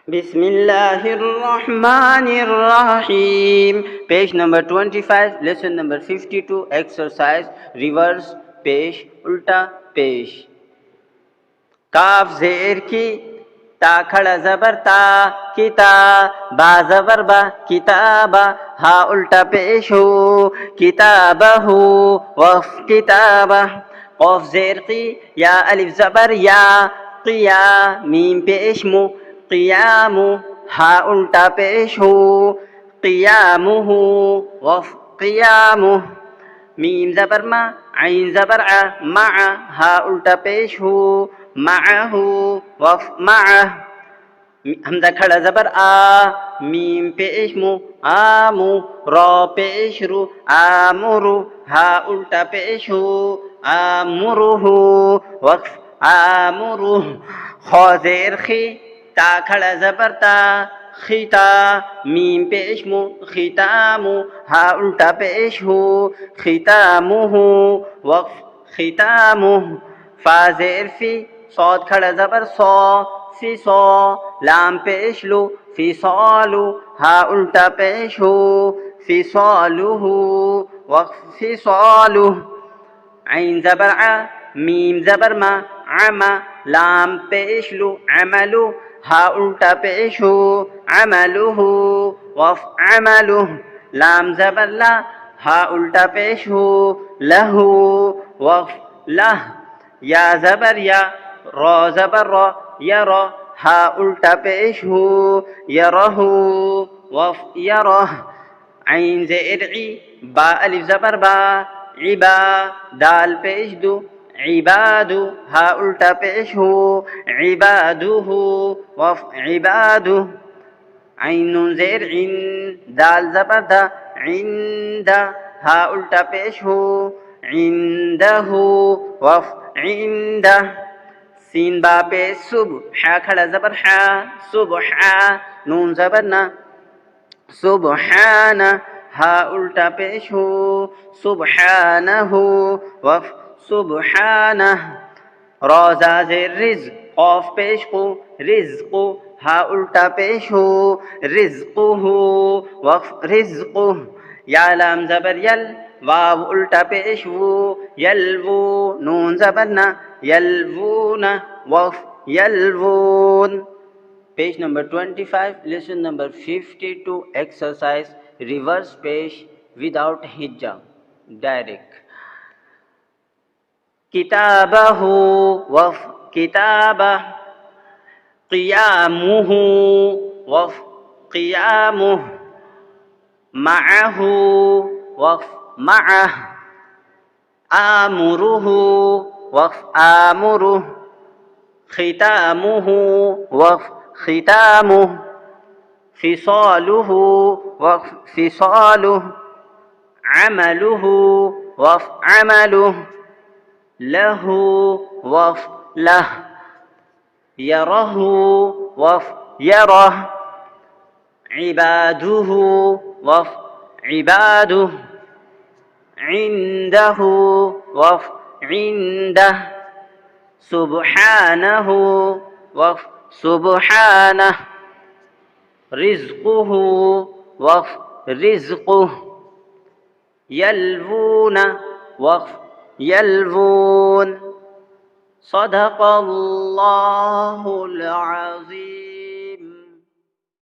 Bismillahirrahmanirrahim. Page number 25, lesson number 52, exercise, reverse पेश, उल्टा पेश. काफ ज़ेर की, ता खड़ा ज़बर ता, किता, बा ज़बर बा, किताबा, हा उल्टा पेश हो, किताबहू, वफ़ किताबा. क़ाफ ज़ेर की, या अलिफ ज़बर या, क़िया, मीम पेश मु, क़ियामु, हा उल्टा पेश हो, क़ियामुहु, वफ़ क़ियामुह. मीम ज़बर मा, आइन ज़बर आ, मआ, हा उल्टा पेश हो, मअहु, वफ़ मअह. हमज़ा खड़ा ज़बर आ, मीम पेश मु, आमु, रा पेश रु, आमुरु, हा उल्टा पेश हो, आमुरुहु, वक़्फ आमुरु. खा ज़ेर खी, ता खड़ा ज़बर ता, खिता, मीम पेश मु, खितामु, हा उल्टा पेश हो, खितामुहु, वक़्फ खितामुह. फा ज़ेर फी, सौद खड़ा ज़बर सौ, फी सौ, लाम पेश लो, फी सौलु, हा उल्टा पेश हो, फी सौलुहु, वक़्फ फी सौलुह. आइन ज़बर आ, मीम ज़बर मा, आमा, लाम पेश लो, अमलु, हा उल्टा पेश हो, अमलुहु, वफ़ अमलुह. लाम ज़बर ला, हा उल्टा पेश हो, लहु, वफ़ लह. या ज़बर या, रा ज़बर रा, यरा, हा उल्टा पेश हो, यरहु, वफ़ यरह. आइन ज़ेर ई, बा अलिफ ज़बर बा, इबा, दाल पेश दो, इबादु, हा उल्टा पेश हो, इबादुहु, वफ़ इबादु. आइन नून ज़ेर इन, दाल ज़बर दा, इंदा, हा उल्टा पेश हो, इंदहु, वफ़ इंदा. सीन बा पेश सुब, हा खड़ा ज़बर हा, सुबहा, नून ज़बर ना, सुबहाना, हा उल्टा पेश हो, सुबहानहु, वफ़ सुबहानह. रोज़ा ज़ेर रिज़, क़ाफ पेश को, रिज़्क़ु, हा उल्टा पेश हो, रिज़्क़ुहु, वफ़ रिज़्क़ुह. या लाम ज़बर यल, वाव उल्टा पेश वो, यलवू, नून ज़बर ना, यलवूना, वफ़ यलवून. Page number 25, lesson number 52, exercise, reverse पेश without hijja, direct. किताबहु, वफ़ किताबह, क़ियामुहु, वफ़ क़ियामुह, मअहु, वफ़ मअह, आमुरुहु, वफ़ आमुरुह, ख़ितामुहु, वफ़ ख़ितामुह, फ़िसालुहु, वफ़ फ़िसालुह, अमलुहु, वफ़ अमलुह, लहु, वफ़ लह, यरहु, वफ़ यरह, इबादुहु, वफ़ इबादुह, इंदहु, वफ़ इंदह, सुब्हानहु, वफ़ सुब्हानह, रिज़्क़ुहु, वफ़ रिज़्क़ुह, यलवूना, वफ़ यलवून. सदक़ल्लाहुल अज़ीम.